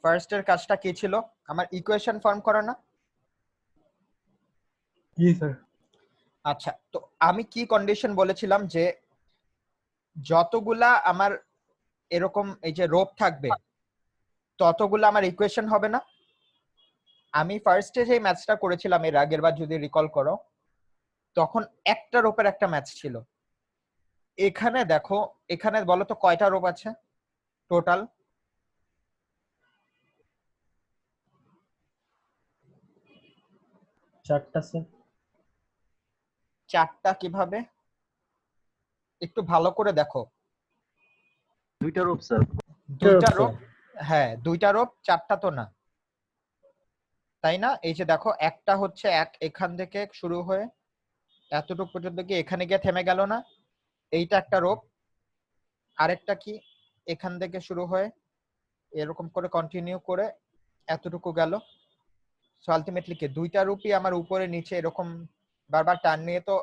ফার্স্টের কাজটা কি ছিল? আমার ইকুয়েশন ফর্ম করা না? জি স্যার। আচ্ছা, তো আমি কি কন্ডিশন বলেছিলাম যে যতগুলা আমার এরকম এই যে রোপ থাকবে ততগুলা আমার ইকুয়েশন হবে না? আমি ফার্স্টে যে ম্যাথসটা করেছিলাম এর আগের বার যদি রিকল করো, তখন একটা রোপের একটা ম্যাথ ছিল। এখানে দেখো, এখানে বলো তো কয়টা রোপ আছে টোটাল? চারটা স্যার। চারটা কিভাবে? একটু ভালো করে দেখো। দুইটা রূপ স্যার। দুইটা রোপ, হ্যাঁ দুইটা রোপ, চারটা তো না, তাই না? এই যে দেখো, একটা হচ্ছে এখান থেকে শুরু হয়ে এতটুকু পর্যন্ত গিয়ে এখানে গিয়ে থেমে গেল না, এইটা একটা রোপ। আরেকটা কি এখান থেকে শুরু হয়ে এরকম করে কন্টিনিউ করে এতটুকু গেল। সো আলটিমেটলি কি দুইটা রূপই আমার উপরে নিচে এরকম বারবার টার্ন নিয়ে, তো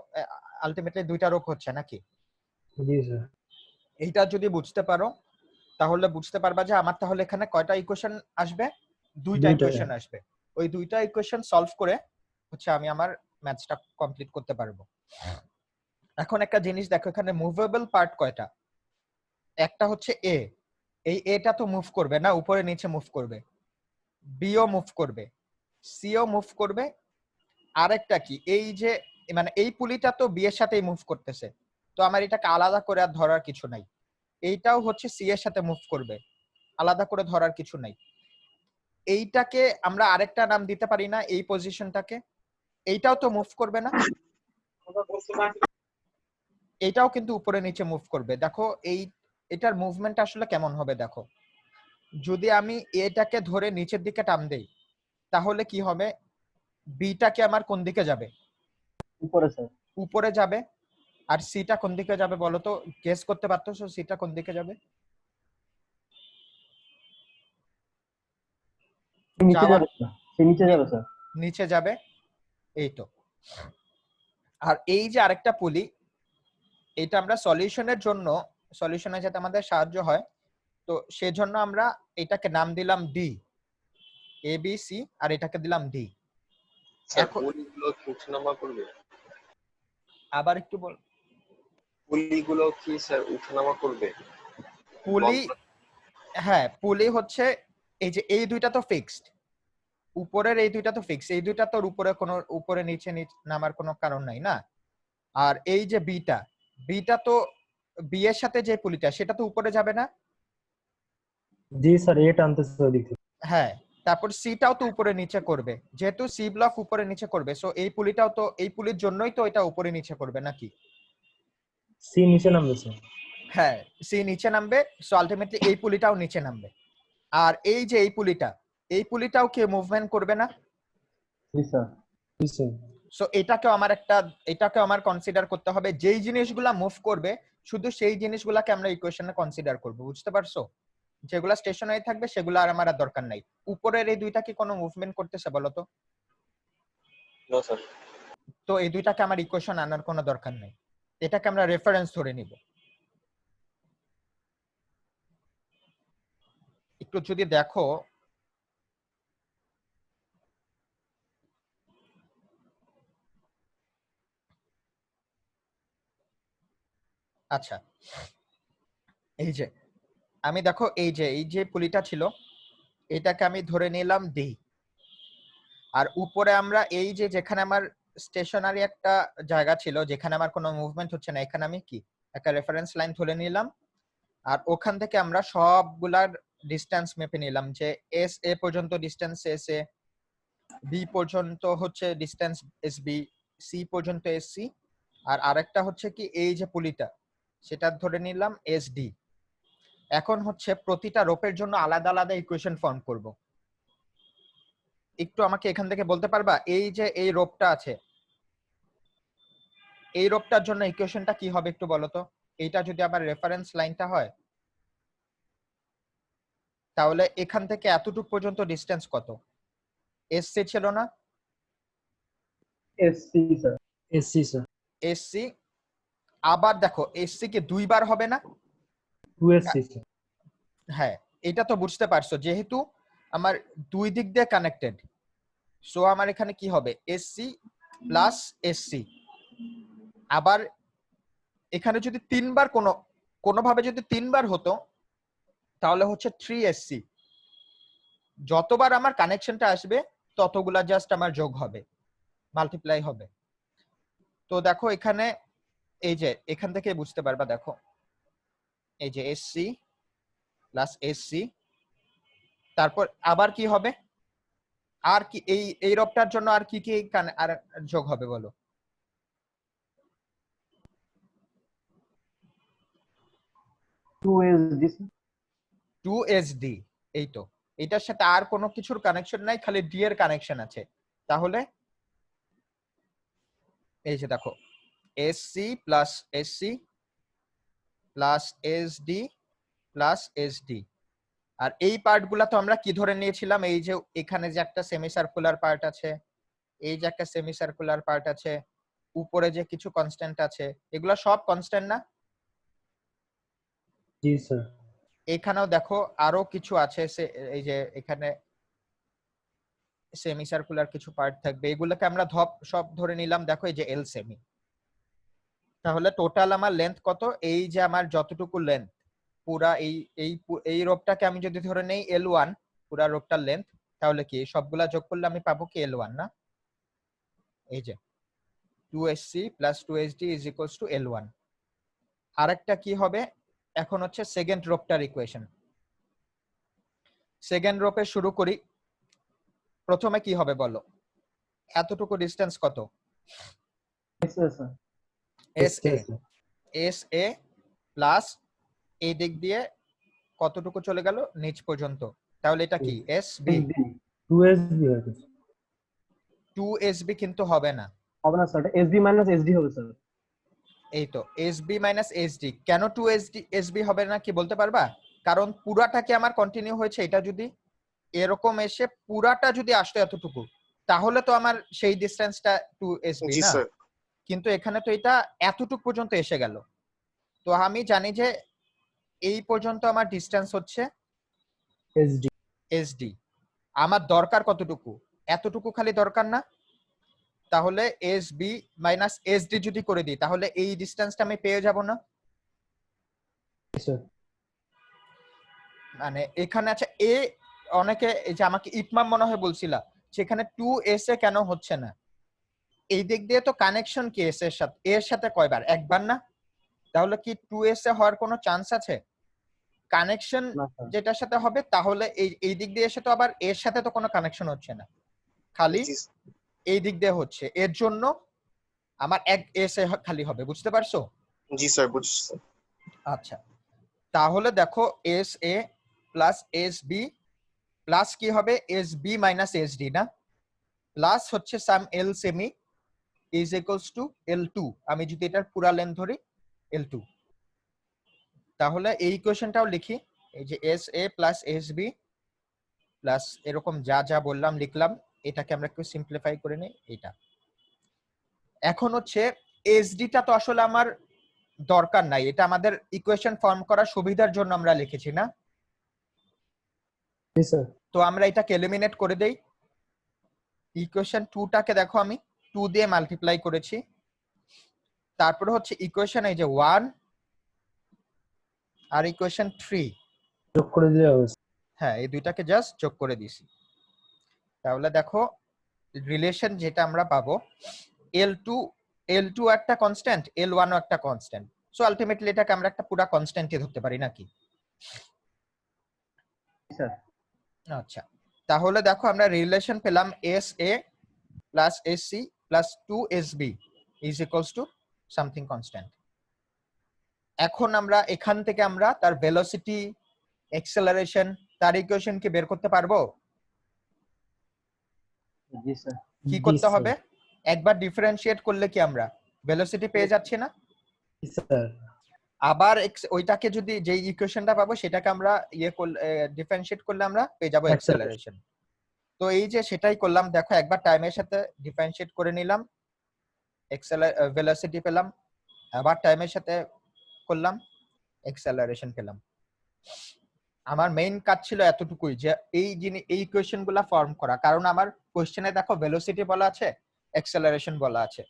আলটিমেটলি দুইটা রূপ হচ্ছে নাকি? জি স্যার। এইটা যদি বুঝতে পারো তাহলে বুঝতে পারবা যে আমার তাহলে এখানে কয়টা ইকুয়েশন আসবে? দুইটা ইকুয়েশন আসবে। ওই দুইটা ইকুয়েশন সলভ করে হচ্ছে আমি আমার ম্যাথসটা কমপ্লিট করতে পারবো। এখন একটা জিনিস দেখো, এখানে মুভেবল পার্ট কয়টা? একটা হচ্ছে এ, এই এটা তো মুভ করবে না, উপরে নিচে মুভ করবে। বিও মুভ করবে, সিও মুভ করবে। আরেকটা কি, এই যে মানে এই পুলিটা তো বি এর সাথেই মুভ করতেছে, তো আমার এটাকে আলাদা করে আর ধরার কিছু নাই। এইটাও হচ্ছে সি এর সাথে মুভ করবে, আলাদা করে ধরার কিছু নাই। এইটাকে আমরা আরেকটা নাম দিতে পারি না? এই পজিশনটাকে, এইটাও তো মুভ করবে না, এইটাও কিন্তু উপরে নিচে মুভ করবে। দেখো এই এটার মুভমেন্ট আসলে কেমন হবে দেখো। যদি আমি এটাকে ধরে নিচের দিকে টান দেই তাহলে কি হবে? বিটাকে আমার কোন দিকে যাবে? উপরে স্যার। উপরে যাবে। আর সিটা কোন দিকে যাবে বলো তো? গেস করতে পারতো সিটা কোন দিকে যাবে? নিচে যাবে স্যার। সে নিচে যাবে স্যার। নিচে যাবে, এই তো। আর এই যে আরেকটা পুলি, এটা আমরা সলিউশনের জন্য, সলিউশনে যাতে আমাদের সাহায্য হয়, তো সেজন্য আমরা এটাকে নাম দিলাম ডি, এ বি সি, আর এটাকে দিলাম ডি। এখন পুলিগুলো কি উঠানামা করবে? আবার একটু বল। পুলিগুলো কি স্যার উঠানামা করবে? পুলি, হ্যাঁ পুলি হচ্ছে এই যে এই দুইটা তো ফিক্সড, উপরের এই দুইটা তো ফিক্স, এই দুইটা তোর উপরে কোনো উপরে নিচে নামার কোনো কারণ নাই না। আর এই যে বিটা, বিটা তো বি এর সাথে যে পুলিটা সেটা তো উপরে যাবে না? জি স্যার, এ টানতেছে ওদিক থেকে। হ্যাঁ, তারপর সিটাও তো উপরে নিচে করবে, যেহেতু সি ব্লক উপরে নিচে করবে, সো এই পুলিটাও তো, এই পুলির জন্যই তো এটা উপরে নিচে করবে নাকি? সি নিচে নামবে স্যার। হ্যাঁ, সি নিচে নামবে, সো আলটিমেটলি এই পুলিটাও নিচে নামবে। আর এই যে এই পুলিটা, এই পুলিটাও কি মুভমেন্ট করবে না? জি স্যার। জি স্যার। সো এটাকে আমার কনসিডার করতে হবে, যেই জিনিসগুলা মুভ করবে শুধু সেই জিনিসগুলাকে আমরা ইকুয়েশনে কনসিডার করব। বুঝতে পারছো? যেগুলা স্টেশনারি থাকবে সেগুলো আর আমার দরকার নাই। উপরের এই দুইটা কি কোনো মুভমেন্ট করতেছে বলো তো? না স্যার। তো এই দুইটাকে আমার ইকুয়েশন আনার কোনো দরকার নেই, এটাকে আমরা রেফারেন্স ধরে নিব। একটু যদি দেখো, আচ্ছা এই যে আমি দেখো, এই যে পুলিটা ছিল এটাকে আমি ধরে নিলাম ডি। আর উপরে আমরা এই যে যেখানে আমার স্টেশনারি একটা জায়গা ছিল যেখানে আমার কোনো মুভমেন্ট হচ্ছে না, এখানে আমি কি একটা রেফারেন্স লাইন ধরে নিলাম। আর ওখান থেকে আমরা সবগুলার ডিসটেন্স মেপে নিলাম, যে এস এ পর্যন্ত ডিসটেন্স এস এ, বি পর্যন্ত হচ্ছে ডিসটেন্স এস বি, সি পর্যন্ত এস সি, আর আরেকটা হচ্ছে কি এই যে পুলিটা সেটা ধরে নিলাম এস ডি। এখন হচ্ছে প্রতিটা রোপের জন্য আলাদা আলাদা ইকুয়েশন ফর্ম করব। একটু আমাকে এখান থেকে বলতে পারবা, এই যে এই রোপটা আছে, এই রোপটার জন্য ইকুয়েশনটা কি হবে একটু বলো তো? এইটা যদি আবার রেফারেন্স লাইনটা হয় তাহলে এখান থেকে এতটুকু পর্যন্ত ডিসটেন্স কত? এসসি ছিল না? SC sir. SC sir. SC, আবার দেখো এসসি কি দুইবার হবে না? 2SC sir. হ্যাঁ, এটা তো বুঝতে পারছো, যেহেতু আমার দুই দিক দিয়ে কানেক্টেড, সো আমার এখানে কি হবে এসসি প্লাস এসসি। আবার এখানে যদি তিনবার কোনোভাবে যদি তিনবার হতো তাহলে হচ্ছে 3SC। যতবার আমার কানেকশনটা আসবে ততগুলা জাস্ট আমার যোগ হবে, মাল্টিপ্লাই হবে। তো দেখো এখানে এই যে এখান থেকে বুঝতে পারবা, দেখো এই যে এসসি প্লাস এসসি, তারপর আবার কি হবে, আর কি এই রবটার জন্য আর কি কি আর যোগ হবে বলো? 2SD 2SD। এই তো, এটার সাথে আর কোনো কিছুর কানেকশন নাই, খালি ডি এর কানেকশন আছে। তাহলে এই যে দেখো SC plus SC plus SD plus SD. আর এই পার্টগুলা তো আমরা কি ধরে নিয়েছিলাম, এই যে এখানে যে একটা সেমি সার্কুলার পার্ট আছে, এই যে একটা সেমি সার্কুলার পার্ট আছে, উপরে যে কিছু কনস্ট্যান্ট আছে, এগুলা সব কনস্ট্যান্ট না? জি স্যার। এখানেও দেখো আরো কিছু আছে, এই যে এখানে সেমি সার্কুলার কিছু পার্ট থাকবে, এগুলোকে আমরা সব ধরে নিলাম। দেখো এই যে এল সেমি। তাহলে টোটাল আমার লেন্থ কত? এই যে আমার যতটুকু লেন্থ পুরা এই রোপটাকে আমি যদি ধরে নেই L1 পুরা রোপটার লেন্থ, তাহলে কি সবগুলা যোগ করলে আমি পাবো কি L1 না? এই যে 2SC plus 2SD is equals two L1। আরেকটা কি হবে এখন হচ্ছে সেকেন্ড রোপটার ইকুয়েশন। সেকেন্ড রোপে শুরু করি। প্রথমে কি হবে বলো? এতটুকু ডিসটেন্স কত? SA SA প্লাস এই দিক দিয়ে কতটুকু চলে গেল নিচ পর্যন্ত, তাহলে এটা কি SB। 2SB হয়ে গেছে। 2SB কিন্তু হবে না, হবে না স্যার, SD মাইনাস SD হবে স্যার। এই তো SB মাইনাস SD। কেন 2SB হবে না কি বলতে পারবা? কারণ পুরাটাকে আমার কন্টিনিউ হয়েছে, এটা যদি এরকম এসে পুরাটা যদি আসতো এতটুকু, তাহলে তো আমার সেই ডিসটেন্সটা 2SB জি না, স্যার। কিন্তু এখানে তো এটা এতটুকু পর্যন্ত এসে গেল। তো আমি জানি যে এই পর্যন্ত আমার ডিসটেন্স হচ্ছে SD SD। আমার দরকার কতটুকু? এতটুকু খালি দরকার না? তাহলে SB মাইনাস SD যদি করে দিই তাহলে এই ডিসটেন্সটা আমি পেয়ে যাব না? স্যার। মানে এখানে আছে এ, অনেকে এই যে আমাকে ইটমাম মনে হয় বলছিল সেখানে 2SA কেন হচ্ছে না? এই দিক দিয়ে তো কানেকশন কি এস এর সাথে, এর সাথে কয়বার? একবার না? তাহলে কি 2SA হওয়ার কোনো চান্স আছে? কানেকশন না স্যার। যেটার সাথে হবে তাহলে এই দিক দিয়ে এসে তো আবার এর সাথে তো কোনো কানেকশন হচ্ছে না, খালি জি এই দিক দিয়ে হচ্ছে। এর জন্য আমার এক SA খালি হবে, বুঝতে পারছো? জি স্যার, বুঝছি স্যার। আচ্ছা, তাহলে দেখো SA প্লাস SB প্লাস কি হবে SB মাইনাস SD না, প্লাস হচ্ছে সাম L semi is equals two L2। আমি যদি এটার পুরা লেন্থ ধরি L2, তাহলে এই ইকুয়েশনটাও লিখি, এই যে SA প্লাস SB প্লাস এরকম যা যা বললাম লিখলাম, এটাকে আমরা একটু সিম্পলিফাই করে নিই। এটা এখন হচ্ছে SDটা তো আসলে আমার দরকার নাই, এটা আমাদের ইকুয়েশন ফর্ম করার সুবিধার জন্য আমরা লিখেছি না? জি স্যার। তো আমরা এটাকে এলিমিনেট করে দেই। ইকুয়েশন 2টাকে দেখো আমি 2 দিয়ে মাল্টিপ্লাই করেছি, তারপরে হচ্ছে ইকুয়েশন এই যে 1 আর ইকুয়েশন 3, যোগ করে দিলে হবে। হ্যাঁ এই দুইটাকে জাস্ট যোগ করে দিছি। তাহলে দেখো রিলেশন যেটা আমরা পাবো, L2 একটা কনস্ট্যান্ট, L1 ও একটা কনস্ট্যান্ট, সো আলটিমেটলি এটাকে আমরা একটা পুরো কনস্ট্যান্টই ধরতে পারি নাকি? স্যার আচ্ছা, তাহলে দেখো আমরা রিলেশন পেলাম SA plus SC plus 2SB is equals to something constant. এখন আমরা এখান থেকে আমরা তার ভেলোসিটি, অ্যাক্সেলারেশন, তার ইকুয়েশন কি বের করতে পারবো? জি স্যার। কি জি করতে স্যার। হবে? একবার ডিফারেন্সিয়েট করলে কি আমরা ভেলোসিটি পেয়ে যাচ্ছি না? জি স্যার। আবার ওইটাকে যদি যে ইকুয়েশনটা পাবো সেটাকে আমরা ডিফারেন্সিয়েট করলে আমরা পেয়ে যাবো অ্যাক্সেলারেশন। তো এই যে সেটাই করলাম, দেখো একবার টাইমের সাথে ডিফারেন্সিয়েট করে নিলাম, ভেলোসিটি পেলাম, আবার টাইমের সাথে করলাম, অ্যাক্সেলারেশন পেলাম। আমার মেইন কাজ ছিল এতটুকুই যে এই ইকুয়েশন গুলা ফর্ম করা, কারণ আমার কোশ্চেনে দেখো ভেলোসিটি বলা আছে, অ্যাক্সেলারেশন বলা আছে,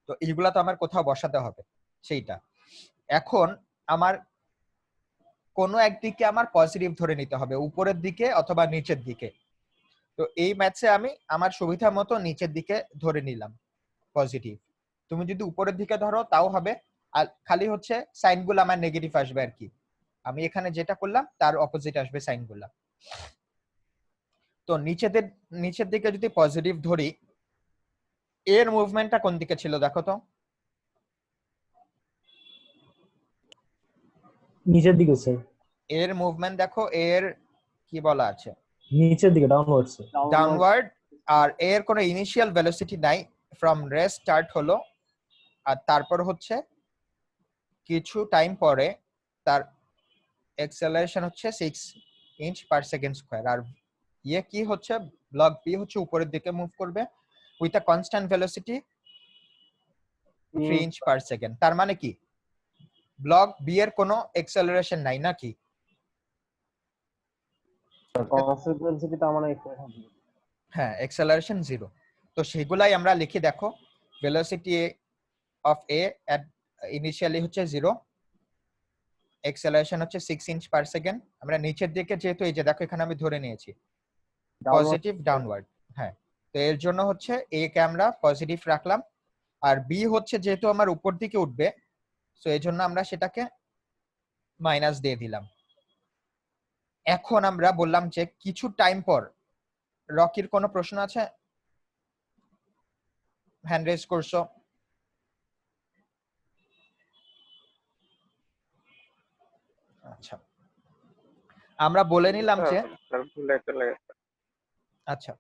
তো এইগুলা তো আমার কোথাও বসাতে হবে সেইটা। এখন আমার কোনো একদিকে আমার পজিটিভ ধরে নিতে হবে, উপরের দিকে অথবা নিচের দিকে। তো এই ম্যাথসে আমি আমার সুবিধা মতো নিচের দিকে ধরে নিলাম পজিটিভ। তুমি যদি উপরের দিকে ধরো তাও হবে, আর খালি হচ্ছে সাইন গুলো আমার নেগেটিভ আসবে আর কি। আমি এখানে যেটা করলাম তার অপোজিট আসবে সাইন গুলা। তো নিচের দিকে যদি পজিটিভ ধরি, এর মুভমেন্টটা কোন দিকে ছিল দেখো তো? নিচের দিকে স্যার, এর মুভমেন্ট দেখো, এর কি বলা আছে, নিচের দিকে ডাউনওয়ার্ডস। ডাউনওয়ার্ড। আর এর কোনো ইনিশিয়াল ভেলোসিটি নাই, ফ্রম রেস্ট স্টার্ট হলো, আর তারপর হচ্ছে কিছু টাইম পরে তার অ্যাক্সেলারেশন হচ্ছে 6 ইঞ্চ পার সেকেন্ড স্কয়ার। আর ইয়ে কি হচ্ছে, ব্লক বি হচ্ছে উপরের দিকে মুভ করবে with a constant velocity 3 inch per second. তার মানে কি ব্লক বি এর কোনো অ্যাক্সেলারেশন নাই নাকি? কনসিকুয়েন্সিটি তো আমার ইকুয়েশন। হ্যাঁ, অ্যাক্সেলারেশন 0। তো সেগুলাই আমরা লিখি দেখো, velocity of A at initially হচ্ছে 0, অ্যাক্সেলারেশন হচ্ছে 6 ইঞ্চ পার সেকেন্ড। আমরা নিচের দিকে যেহেতু এই যে দেখো এখানে আমি ধরে নিয়েছি পজিটিভ ডাউনওয়ার্ড, হ্যাঁ, তো এর জন্য হচ্ছে এ কে আমরা পজিটিভ রাখলাম, আর বি হচ্ছে যেহেতু আমার উপর দিকে উঠবে, সো এই জন্য আমরা সেটাকে মাইনাস দিয়ে দিলাম। এখন আমরা বললাম যে কিছু টাইম পর, রকির কোনো প্রশ্ন আছে? হ্যান্ড রেজ করছো? আচ্ছা, আমরা বলে নিলাম যে, আচ্ছা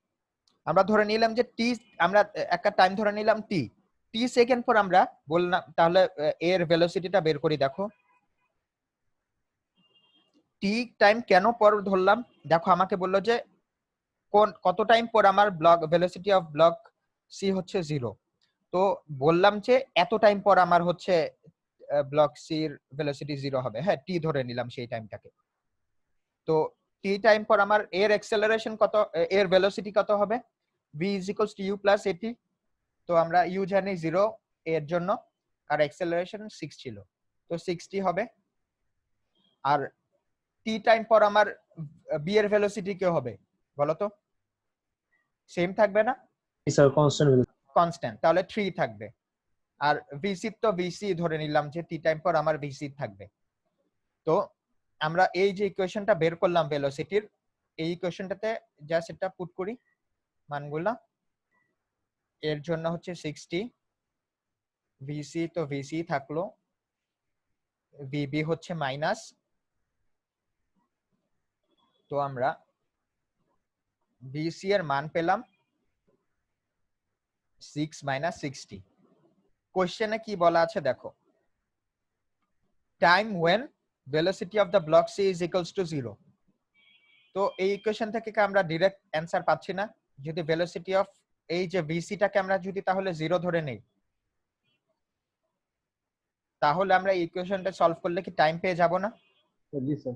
আমরা ধরে নিলাম যে টি, আমরা একটা টাইম ধরে নিলাম টি সেকেন্ড পর আমরা বললাম, তাহলে এর ভেলোসিটিটা বের করি। দেখো টি টাইম কেন পর ধরলাম, দেখো আমাকে বললো যে কত টাইম পর আমার block velocity of block C হচ্ছে 0, তো বললাম যে এত টাইম পর আমার হচ্ছে ব্লক সি এর ভেলোসিটি 0 হবে। হ্যাঁ, টি ধরে নিলাম সেই টাইমটাকে। তো টি টাইম পর আমার এর অ্যাক্সেলারেশন কত, এর ভেলোসিটি কত হবে? v = u + at। তো আমরা u জানি 0 এর জন্য, আর অ্যাক্সেলারেশন 6 ছিল, তো 60 হবে। আর টি টাইম পর আমার বি এর ভেলোসিটি কি হবে বলো তো? সেম থাকবে না? Sir constant. কনস্ট্যান্ট, তাহলে 3 থাকবে। আর ভিসি তো ভিসি ধরে নিলাম যে টি টাইম পর আমার ভিসি থাকবে। তো আমরা এই যে ইকুয়েশনটা বের করলাম ভেলোসিটির, এই ইকুয়েশনটাতে জাস্ট এটা পুট করি মানগুলা। এর জন্য হচ্ছে 60, ভিসি তো ভিসি থাকলো, ভিবি হচ্ছে মাইনাস, তো আমরা ভিসি এর মান পেলাম 6 - 60। কোশ্চেনে কি বলা আছে দেখো, time when velocity of the block C is equals to 0। তো এই ইকুয়েশন থেকে কি আমরা ডাইরেক্ট অ্যানসার পাচ্ছি না? যদি ভেলোসিটি অফ এই যে ভিসিটাকে আমরা যদি তাহলে 0 ধরে নেই, তাহলে আমরা এই ইকুয়েশনটা সলভ করলে কি টাইম পেয়ে যাব না? জি স্যার।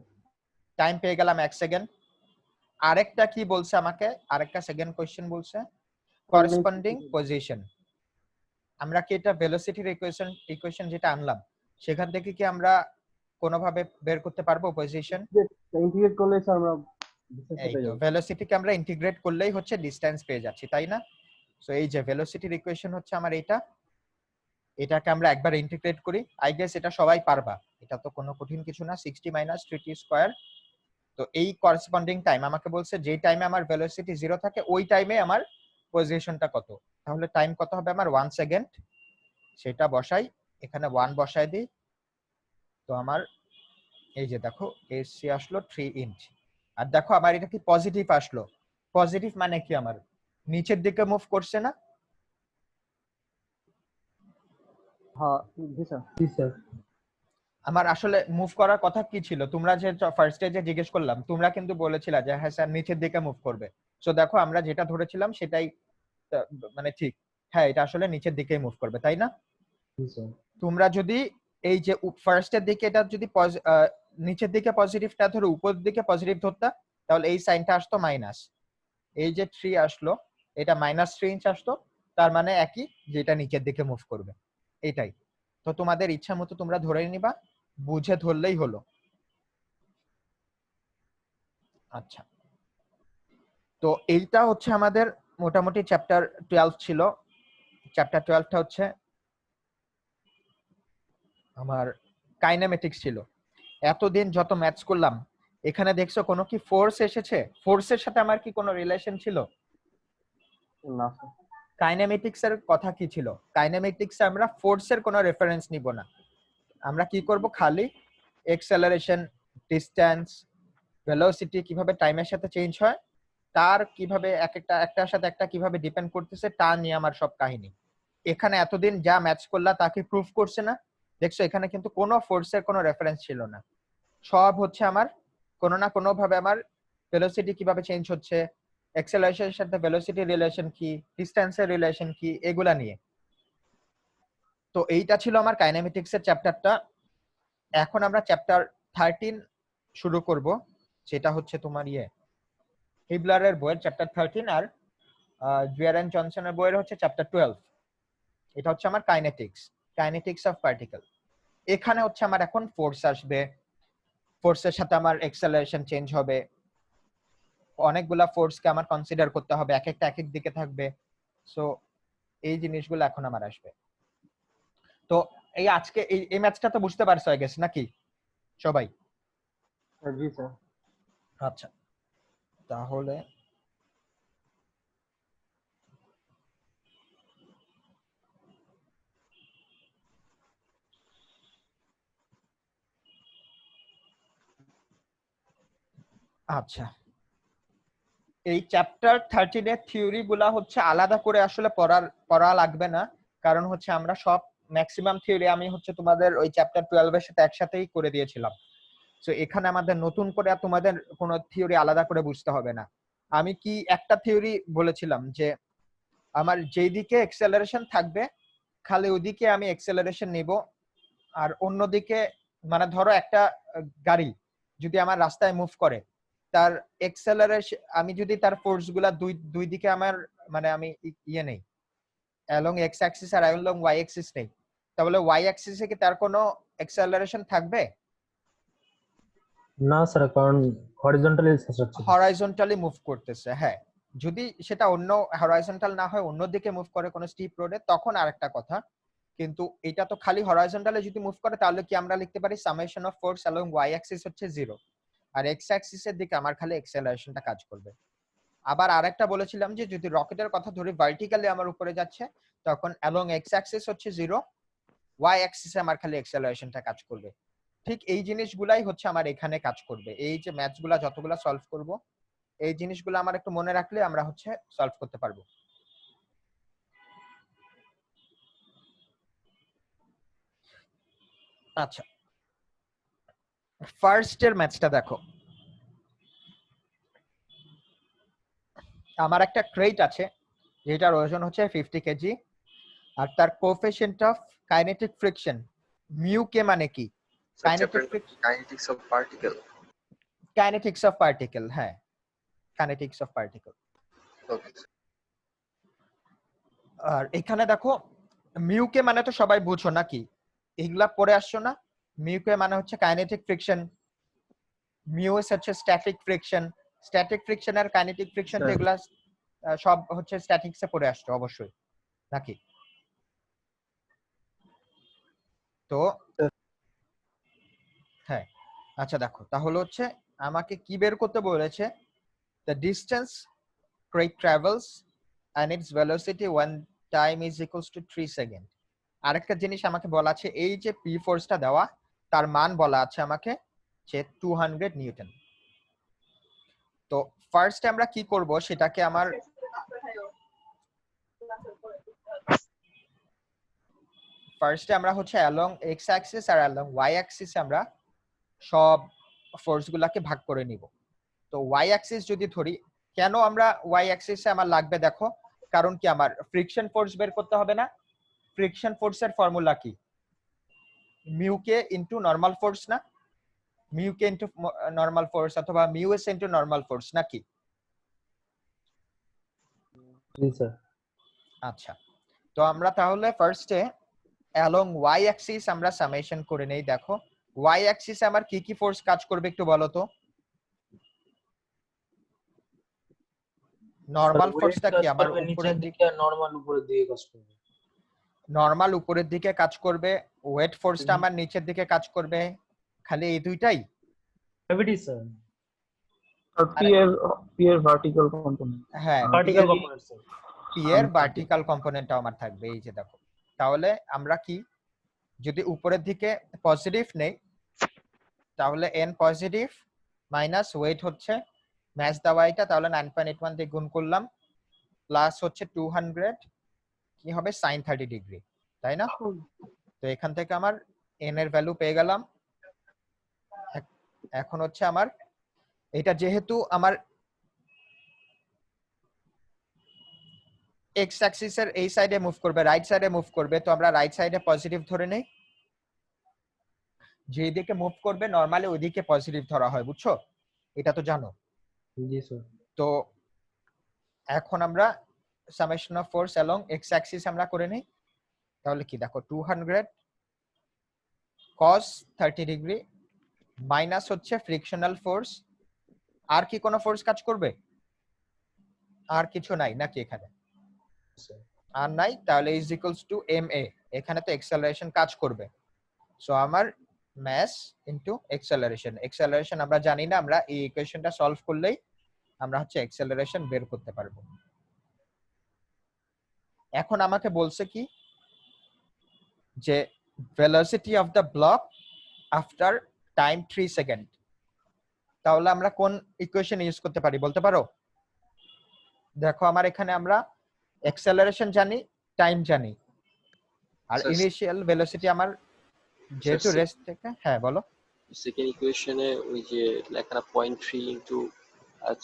টাইম পেয়ে গেলাম 1 সেকেন্ড। আরেকটা কি বলছে আমাকে, আরেকটা সেকেন্ড কোশ্চেন বলছে করেসপন্ডিং পজিশন। আমরা কি এটা ভেলোসিটির ইকুয়েশন যেটা আনলাম সেখান থেকে কি আমরা কোনোভাবে বের করতে পারবো পজিশন? ইন্টিগ্রেট করলে স্যার আমরা এই তো ভেলোসিটিকে আমরা ইন্টিগ্রেট করলেই হচ্ছে ডিসটেন্স পেয়ে যাচ্ছি, তাই না? সো এই যে ভেলোসিটির ইকুয়েশন হচ্ছে আমার এটাকে আমরা একবার ইন্টিগ্রেট করি। আই গেস এটা সবাই পারবা, এটা তো কোনো কঠিন কিছু না। 60 - 3t²। তো এই করেসপন্ডিং টাইম আমাকে বলছে যে টাইমে আমার ভেলোসিটি 0 থাকে ওই টাইমে আমার পজিশনটা কত। তাহলে টাইম কত হবে আমার 1 সেকেন্ড, সেটা বসাই এখানে, 1 বসাই দিই। তো আমার এই যে দেখো এসি আসলো 3 ইঞ্চ। আর দেখো আমার এটা কি পজিটিভ আসলো, পজিটিভ মানে কি আমার নিচের দিকে মুভ করছে না? হ্যাঁ জি স্যার। জি স্যার। আমার আসলে মুভ করার কথা কি ছিল, তোমরা যে ফার্স্ট স্টেজে জিজ্ঞেস করলাম তোমরা কিন্তু বলেছিলা যে হ্যাঁ স্যার নিচের দিকে মুভ করবে। সো দেখো আমরা যেটা ধরেছিলাম সেটাই মানে ঠিক, হ্যাঁ এটা আসলে নিচের দিকেই মুভ করবে, তাই না? জি স্যার। তোমরা যদি এই যে ফার্স্টের দিকে এটা যদি নিচের দিকে পজিটিভটা ধরো উপরের দিকে পজিটিভ ধরতা, তাহলে এই সাইনটা আসতো মাইনাস। এই যে 3 আসলো, এটা -3 ইঞ্চ আসতো, তার মানে একই, যেটা নিচের দিকে মুভ করবে, এটাই। তো তোমাদের ইচ্ছা মতো তোমরা ধরে নিবা, বুঝে ধরলেই হলো। আচ্ছা, তো এইটা হচ্ছে আমাদের মোটামুটি চ্যাপ্টার 12 ছিল। চ্যাপ্টার 12টা হচ্ছে আমার কাইনেমেটিক্স ছিল। এতদিন যত ম্যাথস করলাম, এখানে দেখছো কোনো কি ফোর্স এসেছে? ফোর্সের সাথে আমার কি কোনো রিলেশন ছিল? না স্যার। কাইনেমেটিক্স এর কথা কি ছিল? কাইনেমেটিক্সে আমরা ফোর্সের কোনো রেফারেন্স নিব না। আমরা কি করব, খালি এক্সেলারেশন, ডিসটেন্স, ভেলোসিটি কিভাবে টাইমের সাথে চেঞ্জ হয়, তার কিভাবে একটার সাথে একটা কিভাবে ডিপেন্ড করতেছে, তা নিয়ে আমার সব কাহিনী। এখানে এতদিন যা ম্যাচ করলা তাকে প্রুফ করছে না? দেখছো এখানে কিন্তু কোনো ফোর্সের কোনো রেফারেন্স ছিল না। সব হচ্ছে আমার কোনো না কোনো ভাবে আমার ভেলোসিটি কিভাবে চেঞ্জ হচ্ছে, অ্যাক্সেলারেশনের সাথে ভেলোসিটির রিলেশন কি, ডিসটেন্সের রিলেশন কি, এগুলা নিয়ে। তো এইটা ছিল আমার কাইনেমেটিক্স এর চ্যাপ্টারটা। এখন আমরা চ্যাপ্টার 13 শুরু করব, যেটা হচ্ছে তোমার হিবলারের বইয়ের চ্যাপ্টার 13, আর জুয়ার এন্ড জনসনের বইয়ের হচ্ছে চ্যাপ্টার 12। এটা হচ্ছে আমার কাইনেটিক্স অফ পার্টিকেল। এখানে হচ্ছে আমার এখন ফোর্স আসবে, ফোর্সের সাথে আমার অ্যাক্সেলারেশন চেঞ্জ হবে, অনেকগুলা ফোর্সকে আমার কনসিডার করতে হবে, এক একটা এক এক দিকে থাকবে। সো এই জিনিসগুলো এখন আমার আসবে। তো এই আজকে এই ম্যাচটা তো বুঝতে পারছো আই গেস, নাকি সবাই? জি স্যার। আচ্ছা, তাহলে আচ্ছা, এই চ্যাপ্টার 13 এর থিওরি গুলা হচ্ছে আলাদা করে আসলে পড়া লাগবে না, কারণ হচ্ছে আমরা সব ম্যাক্সিমাম থিওরি আমি হচ্ছে তোমাদের ওই চ্যাপ্টার 12 এর সাথে একসাথেই করে দিয়েছিলাম। সো এখানে আমাদের নতুন করে আর তোমাদের কোনো থিওরি আলাদা করে বুঝতে হবে না। আমি কি একটা থিওরি বলেছিলাম যে আমার যেই দিকে অ্যাক্সেলারেশন থাকবে খালি ওদিকে আমি অ্যাক্সেলারেশন নিব, আর অন্যদিকে মানে ধরো একটা গাড়ি যদি আমার রাস্তায় মুভ করে, তার এক্সেলারেশন আমি যদি তার ফোর্স গুলা দুই দিকে আমার মানে আমি নেই, অ্যালং এক্স অ্যাক্সিস আর অ্যালং ওয়াই অ্যাক্সিস নেই, তাহলে ওয়াই অ্যাক্সিসে কি তার কোনো অ্যাক্সেলারেশন থাকবে? না স্যার, কারণ হরিজন্টালি যাচ্ছে। হরাইজন্টালি মুভ করতেছে, হ্যাঁ। যদি সেটা অন্য হরাইজন্টাল না হয় অন্য দিকে মুভ করে কোনো স্টিপ রোডে, তখন আরেকটা কথা। কিন্তু এটা তো খালি হরাইজন্টালে যদি মুভ করে, তাহলে কি আমরা লিখতে পারি summation of force along y axis হচ্ছে 0, আর এক্স অ্যাক্সিসের দিকে আমার খালি অ্যাক্সেলারেশনটা কাজ করবে। আবার আরেকটা বলেছিলাম যে যদি রকেটের কথা ধরি ভার্টিক্যালি আমার উপরে যাচ্ছে, তখন অ্যালং এক্স অ্যাক্সিস হচ্ছে 0, ওয়াই অ্যাক্সিসে আমার খালি অ্যাক্সেলারেশনটা কাজ করবে। ঠিক এই জিনিসগুলাই হচ্ছে আমার এখানে কাজ করবে। এই যে ম্যাথসগুলা যতগুলা সলভ করব, এই জিনিসগুলো আমার একটু মনে রাখলে আমরা হচ্ছে সলভ করতে পারবো। আচ্ছা, ফার্স্ট এর ম্যাথসটা দেখো। আমার একটা ক্রেট আছে যেটার ওজন হচ্ছে 50 কেজি, আর তার coefficient of kinetic friction mu কে মানে কি? Kinetics of particle. Kinetics of particle, হ্যাঁ, কাইনেটিক্স অফ পার্টিকেল। ওকে। আর এখানে দেখো মিউ কে মানে তো সবাই বুঝো নাকি, এগুলা পড়ে আসছো না? মিউ কে মানে হচ্ছে কাইনেটিক ফ্রিকশন, মিউ এস হচ্ছে স্ট্যাটিক ফ্রিকশন। স্ট্যাটিক ফ্রিকশন আর কাইনেটিক ফ্রিকশন তো এগুলা সব হচ্ছে স্ট্যাটিক্সে পড়ে আসছো অবশ্যই, নাকি? তো হ্যাঁ, আচ্ছা দেখো, তাহলে হচ্ছে আমাকে কি বের করতে বলেছে? The distance crate travels and its velocity when time is equals to 3 second. আরেকটা জিনিস আমাকে বলা আছে, এই যে পি ফোর্সটা দেওয়া, তার মান বলা আছে আমাকে যে 200 নিউটন। তো ফার্স্ট আমরা কি করব সেটাকে আমার ফার্স্টে আমরা হচ্ছে অ্যালং এক্স অ্যাক্সিস আর অ্যালং ওয়াই অ্যাক্সিস আমরা সব ফোর্স গুলাকে ভাগ করে নিব। তো ওয়াই অ্যাক্সিস যদি ধরি, কেন আমরা ওয়াই অ্যাক্সিসে আমার লাগবে দেখো, কারণ কি আমার ফ্রিকশন ফোর্স বের করতে হবে না? ফ্রিকশন ফোর্সের ফর্মুলা কি? মিউ কে ইনটু নরমাল ফোর্স না? মিউ কে ইনটু নরমাল ফোর্স অথবা mu S into normal force নাকি? জি স্যার। আচ্ছা, তো আমরা তাহলে ফার্স্টে অ্যালং ওয়াই অ্যাক্সিস আমরা সামেশন করে নেই। দেখো ওয়াই অ্যাক্সিসে আমার কি কি ফোর্স কাজ করবে একটু বলো তো। নরমাল ফোর্সটা কি আমার উপরের দিকে, আর নরমাল উপরের দিকে কাজ করবে। নরমাল উপরের দিকে কাজ করবে, ওয়েট ফোর্সটা আমার নিচের দিকে কাজ করবে, খালি এই দুইটাই? Gravity sir. और पीयर वर्टिकल कंपोनेंट হ্যাঁ, ভার্টিক্যাল কম্পোনেন্ট স্যার। পি এর ভার্টিক্যাল কম্পোনেন্টটা আমার থাকবে। এই যে দেখো, তাহলে আমরা কি যদি উপরের দিকে পজিটিভ নেই তাহলে এন পজিটিভ মাইনাস ওয়েট হচ্ছে ম্যাচ দেওয়া এটা, তাহলে 9.81 দিয়ে গুণ করলাম প্লাস হচ্ছে 200 কি হবে sin 30 ডিগ্রি, তাই না? তো এখান থেকে আমার এন এর ভ্যালু পেয়ে গেলাম। এখন হচ্ছে আমার এটা যেহেতু আমার এক্স অ্যাক্সিসের এই সাইডে মুভ করবে, রাইট সাইডে মুভ করবে, তো আমরা রাইট সাইডে পজিটিভ ধরে নেই। যেদিকে মুভ করবে নরমালি ওইদিকে পজিটিভ ধরা হয়, বুঝছো? এটা তো জানো। জি স্যার। তো এখন আমরা summation of force along x Axis আমরা করে নেই। তাহলে কি দেখো 200 cos 30 ডিগ্রি মাইনাস হচ্ছে ফ্রিকশনাল ফোর্স। আর কি কোনো ফোর্স কাজ করবে? আর কিছু নাই নাকি এখানে? আর নাই, তাহলে is equals two M A. এখানে তো অ্যাক্সেলারেশন কাজ করবে, সো আমার ম্যাস ইনটু অ্যাক্সেলারেশন। অ্যাক্সেলারেশন আমরা জানি না, আমরা এই ইকুয়েশনটা সলভ করলেই আমরা হচ্ছে অ্যাক্সেলারেশন বের করতে পারবো। এখন আমাকে বলছে কি যে velocity of the block after time 3 second. তাহলে আমরা কোন ইকুয়েশন ইউজ করতে পারি বলতে পারো? দেখো আমার এখানে আমরা অ্যাক্সেলারেশন জানি, টাইম জানি, আর Sir, ইনিশিয়াল ভেলোসিটি আমার যেহেতু sir, রেস্ট থেকে। হ্যাঁ বলো। সেকেন্ড ইকুয়েশনে ওই যে লেখাটা 0.3 ইনটু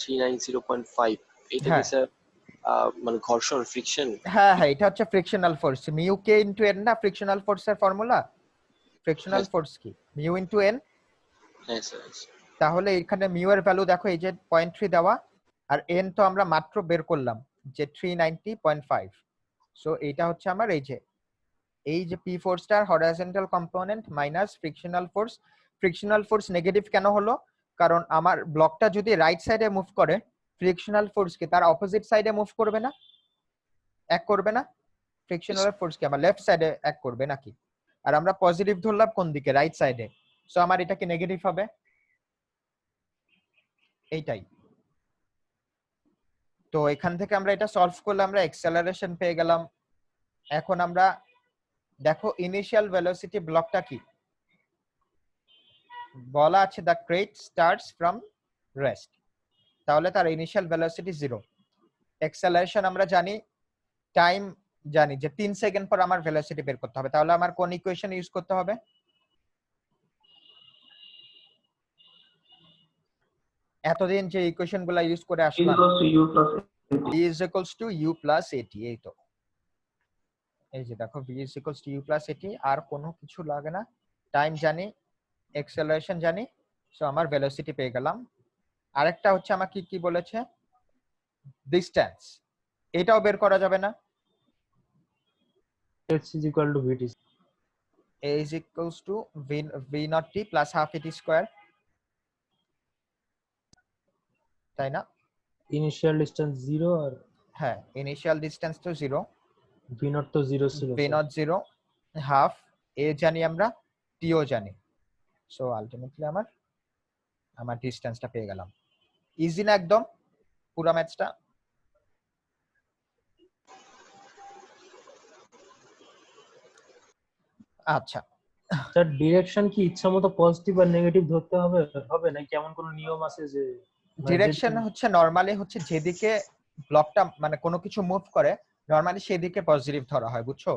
390.5 এটা কি হ্যাঁ স্যার মানে ঘর্ষণ ফ্রিকশন? হ্যাঁ হ্যাঁ, এটা হচ্ছে ফ্রিকশনাল ফোর্স, মিউ কে ইনটু এন না ফ্রিকশনাল ফোর্সের ফর্মুলা? ফ্রিকশনাল ফোর্স কি মিউ ইনটু এন। হ্যাঁ স্যার। তাহলে এখানে মিউ এর ভ্যালু দেখো এই যে 0.3 দেওয়া, আর এন তো আমরা মাত্র বের করলাম যে 390.5। সো এটা হচ্ছে আমার এই যে পি ফোর্সটার horizontal component minus frictional force. Frictional force negative কেন হলো? কারণ আমার ব্লকটা যদি রাইট সাইডে মুভ করে, ফ্রিকশনাল ফোর্স কি তার অপোজিট সাইডে মুভ করবে না, এক করবে না? ফ্রিকশনাল ফোর্স কি আমার লেফট সাইডে এক করবে নাকি? আর আমরা পজিটিভ ধরলাম কোন দিকে, রাইট সাইডে, সো আমার এটা কি নেগেটিভ হবে? এইটাই তো। এখান থেকে আমরা এটা সলভ করলে আমরা অ্যাক্সেলারেশন পেয়ে গেলাম। এখন আমরা দেখো ইনিশিয়াল ভেলোসিটি ব্লকটা কি বলা আছে, the crate starts from rest, তাহলে তার ইনিশিয়াল ভেলোসিটি 0। অ্যাক্সেলারেশন আমরা জানি, টাইম জানি যে 3 সেকেন্ড পর আমার ভেলোসিটি বের করতে হবে, তাহলে আমার কোন ইকুয়েশন ইউজ করতে হবে? এতদিন যে ইকুয়েশন গুলা ইউজ করে আসলাম, v is equals to u plus at, এই তো এই যে দেখো v is equals to u plus at, আর কোনো কিছু লাগে না। টাইম জানি, অ্যাক্সেলারেশন জানি, সো আমার ভেলোসিটি পেয়ে গেলাম। আরেকটা হচ্ছে আমাকে কি বলেছে, ডিসটেন্স, এটাও বের করা যাবে না? h is equal to vt a is equals to v naught t plus half at square, তাই না? ইনিশিয়াল ডিসটেন্স 0 আর হ্যাঁ, ইনিশিয়াল ডিসটেন্স তো 0, v নট তো 0 ছিল v naught 0, হাফ a জানি আমরা, t ও জানি, সো আলটিমেটলি আমার ডিসটেন্সটা পেয়ে গেলাম। ইজি না একদম পুরো ম্যাচটা? আচ্ছা, স্যার ডিরেকশন কি ইচ্ছামতো পজিটিভ আর নেগেটিভ ধরতে হবে হবে না কেমন কোন নিয়ম আছে যে ডিরেকশন হচ্ছে নরমালি হচ্ছে যেদিকে ব্লকটা মানে কোনো কিছু মুভ করে নরমালি সেদিকে পজিটিভ ধরা হয়, বুঝছো?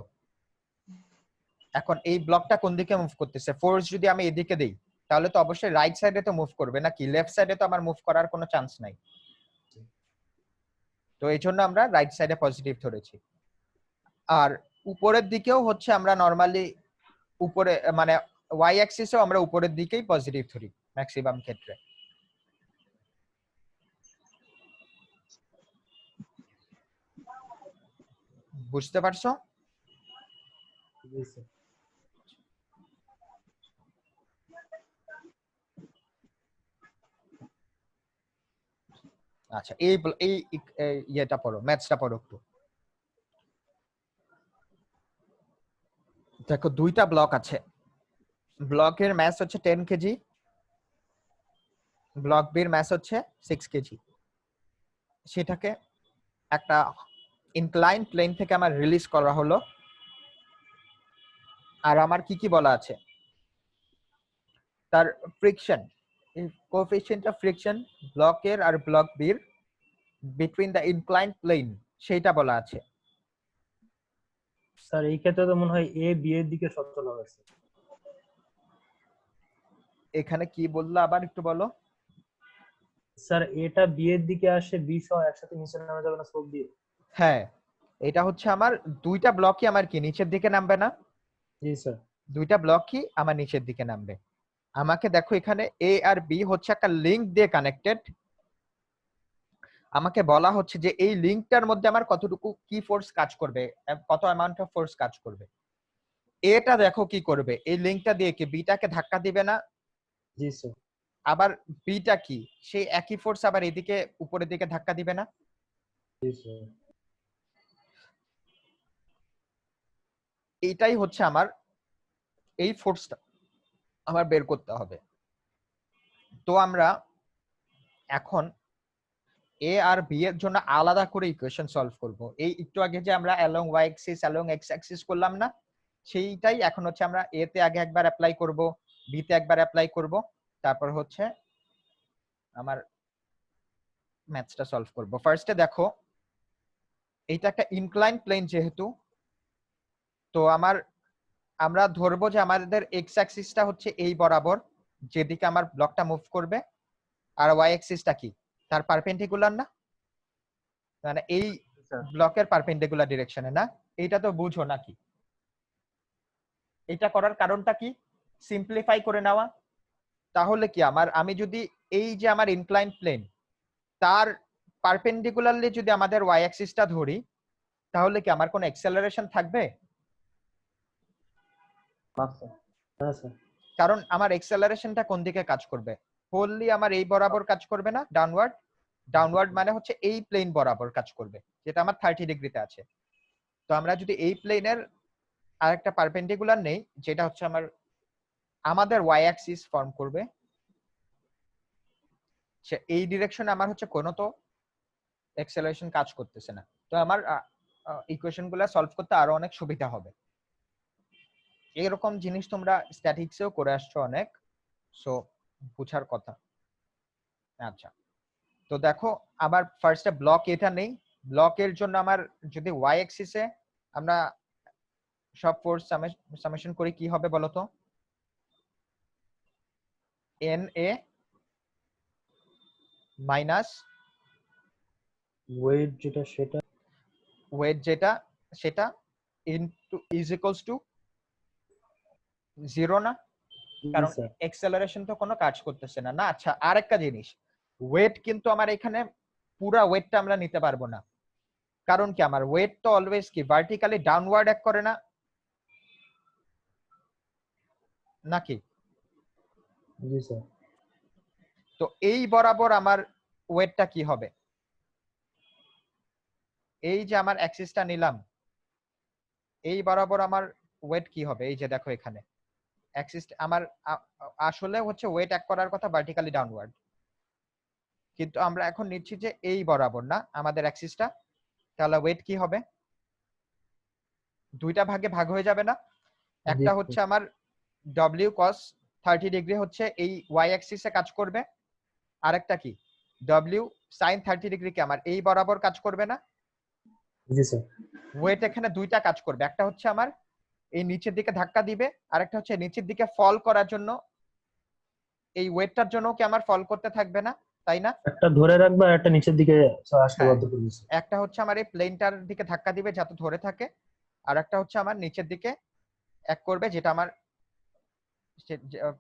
এখন এই ব্লকটা কোন দিকে মুভ করতেছে, ফোর্স যদি আমি এদিকে দেই তাহলে তো অবশ্যই রাইট সাইডে তো মুভ করবে নাকি, লেফট সাইডে তো আমার মুভ করার কোনো চান্স নাই। তো এই জন্য আমরা রাইট সাইডে পজিটিভ ধরেছি। আর উপরের দিকেও হচ্ছে আমরা নরমালি উপরে মানে ওয়াই অ্যাক্সিসেও আমরা উপরের দিকেই পজিটিভ ধরি, ম্যাক্সিমাম ক্ষেত্রে। বুঝতে পারছো? জি স্যার। আচ্ছা, এই ইয়েটা পড়ো, ম্যাথসটা পড়ো একটু। দেখো দুইটা ব্লক আছে, ব্লকের ম্যাস হচ্ছে 10 কেজি, ব্লক বির ম্যাস হচ্ছে 6 কেজি। সেটাকে একটা ইনক্লাইন প্লেন থেকে আমার রিলিজ করা হলো। আর আমার কি কি বলা আছে, তার ফ্রিকশন, কোএফিসিয়েন্ট অফ ফ্রিকশন ব্লকের আর ব্লক বির বিটুইন দ্য ইনক্লাইন প্লেন সেইটা বলা আছে। স্যার এই ক্ষেত্রে তো মনে হয় এ বি এর দিকে সচল হবে স্যার। এখানে কি বললো আবার একটু বলো। স্যার এটা বি এর দিকে আসে, বি সহ একসাথে নিচে নামে যাবে না সব দিয়ে? হ্যাঁ, এটা হচ্ছে আমার দুইটা ব্লকই আমার কি নিচের দিকে নামবে না? জি স্যার। দুইটা ব্লকই আমার নিচের দিকে নামবে। আমাকে দেখো এখানে এ আর বি হচ্ছে একটা লিংক দিয়ে কানেক্টেড। আমাকে বলা হচ্ছে যে এই লিংকটার মধ্যে আমার কতটুকু কি ফোর্স কাজ করবে, কত অ্যামাউন্ট অফ ফোর্স কাজ করবে। এটা দেখো কি করবে, এই লিংকটা দিয়ে কি বিটাকে ধাক্কা দিবে না? জি স্যার। আবার বিটা কি সেই একই ফোর্স আবার এদিকে উপরের দিকে ধাক্কা দিবে না? জি স্যার। এইটাই হচ্ছে আমার, এই ফোর্সটা আমার বের করতে হবে। তো আমরা এখন এ আর বি এর জন্য আলাদা করে ইকুয়েশন সলভ করব। এই একটু আগে যে আমরা along y axis along x axis করলাম না, সেইটাই এখন হচ্ছে আমরা এ তে আগে একবার অ্যাপ্লাই করব, বি তে একবার অ্যাপ্লাই করব, তারপর হচ্ছে আমার ম্যাথসটা সলভ করব। ফার্স্টে দেখো এইটা একটা ইনক্লাইন প্লেন যেহেতু, তো আমরা ধরবো যে আমাদের এক্স অ্যাক্সিসটা হচ্ছে এই বরাবর যেদিকে আমার ব্লকটা মুভ করবে, আর ওয়াই অ্যাক্সিসটা কি তার পারপেন্ডিকুলার না, মানে এই ব্লকের পারপেন্ডিকুলার ডিরেকশনে না। এইটা তো বুঝো নাকি? এটা করার কারণটা কি, সিম্পলিফাই করে নেওয়া। তাহলে কি আমি যদি এই যে আমার ইনক্লাইন প্লেন তার পারপেন্ডিকুলারলি যদি আমাদের ওয়াই অ্যাক্সিসটা ধরি, তাহলে কি আমার কোনো অ্যাক্সেলারেশন থাকবে? না স্যার। হ্যাঁ স্যার। কারণ আমার অ্যাক্সেলারেশনটা কোন দিকে কাজ করবে, হোললি আমার এই বরাবর কাজ করবে না, ডাউনওয়ার্ড। ডাউনওয়ার্ড মানে হচ্ছে এই প্লেন বরাবর কাজ করবে, যেটা আমার 30 ডিগ্রিতে আছে। তো আমরা যদি এই প্লেনের আরেকটা পারপেন্ডিকুলার নেই, যেটা হচ্ছে আমাদের ওয়াই অ্যাক্সিস ফর্ম করবে, এই ডিরেকশনে আমার হচ্ছে কোনো তো অ্যাক্সেলারেশন কাজ করতেছে না। তো আমার ইকুয়েশন গুলা সলভ করতে আরো অনেক সুবিধা হবে। এরকম জিনিস তোমরা স্ট্যাটিক্সেও করে আসছো অনেক, সো বুঝার কথা। আচ্ছা, তো দেখো আমার ফার্স্টে ব্লক এটা নেই, ব্লকের জন্য আমার যদি ওয়াই অ্যাক্সিসে আমরা সব ফোর্স সামেশন করি, কি হবে বলো তো? এন এ মাইনাস ওয়েট যেটা সেটা ইনটু ইজ ইকুয়ালস টু 0 না, কারণ স্যার। অ্যাক্সেলারেশন তো কোনো কাজ করতেছে না। না আচ্ছা, আরেকটা জিনিস, ওয়েট কিন্তু আমার এখানে পুরা ওয়েটটা আমরা নিতে পারবো না। কারণ কি আমার ওয়েট তো অলওয়েজ কি ভার্টিক্যালি ডাউনওয়ার্ড এক করে না নাকি? জি স্যার। তো এই বরাবর আমার ওয়েটটা কি হবে, এই যে আমার অ্যাক্সিসটা নিলাম এই বরাবর আমার ওয়েট কি হবে? এই যে দেখো এখানে অ্যাক্সিস আমার আসলে হচ্ছে ওয়েট এক করার কথা ভার্টিক্যালি ডাউনওয়ার্ড, কিন্তু আমরা এখন নিচ্ছি যে এই বরাবর না আমাদের অ্যাক্সিসটা। তাহলে ওয়েট কি হবে? দুইটা ভাগে ভাগ হয়ে যাবে না? একটা হচ্ছে আমার W cos 30 ডিগ্রি হচ্ছে এই ওয়াই অ্যাক্সিসে কাজ করবে, আরেকটা কি W sin 30 ডিগ্রি কি আমার এই বরাবর কাজ করবে না? জি স্যার। ওয়েট এখানে দুইটা কাজ করবে, একটা হচ্ছে আমার এই নিচের দিকে ধাক্কা দিবে, আরেকটা হচ্ছে নিচের দিকে ফল করার জন্য, এই ওয়েটটার জন্য কি আমার ফল করতে থাকবে না, তাই না? একটা ধরে রাখবে আর একটা নিচের দিকে আসতে হ্যাঁ, বাধ্য করবে স্যার। একটা হচ্ছে আমার এই প্লেনটার দিকে ধাক্কা দিবে যাতে ধরে থাকে, আর একটা হচ্ছে আমার নিচের দিকে এক করবে যেটা আমার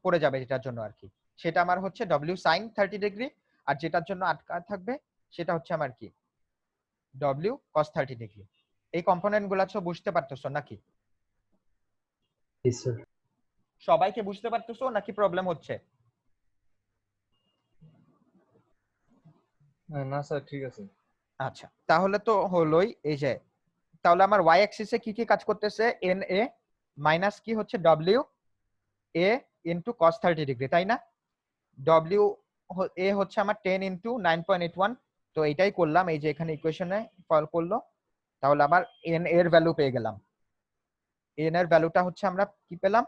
পড়ে যাবে, যেটার জন্য আর কি। সেটা আমার হচ্ছে w sin 30 ডিগ্রি, আর যেটার জন্য আটকা থাকবে সেটা হচ্ছে আমার কি w cos 30 ডিগ্রি। এই কম্পোনেন্ট গুলা তো বুঝতে পারতেছো নাকি? জি স্যার। সবাইকে বুঝতে পারতেছো নাকি প্রবলেম হচ্ছে? না স্যার ঠিক আছে। আচ্ছা, তাহলে তো হলোই। এই যে তাহলে আমার y অ্যাক্সিসে কি কি কাজ করতেছে, n a মাইনাস কি হচ্ছে w a into cos 30 degree, তাই না? w a হচ্ছে আমার 10 ইনটু 9.81, তো এটাই করলাম, এই যে এখানে ইকুয়েশনে ফল করলো। তাহলে আবার n এর ভ্যালু পেয়ে গেলাম। n এর ভ্যালুটা হচ্ছে আমরা কি পেলাম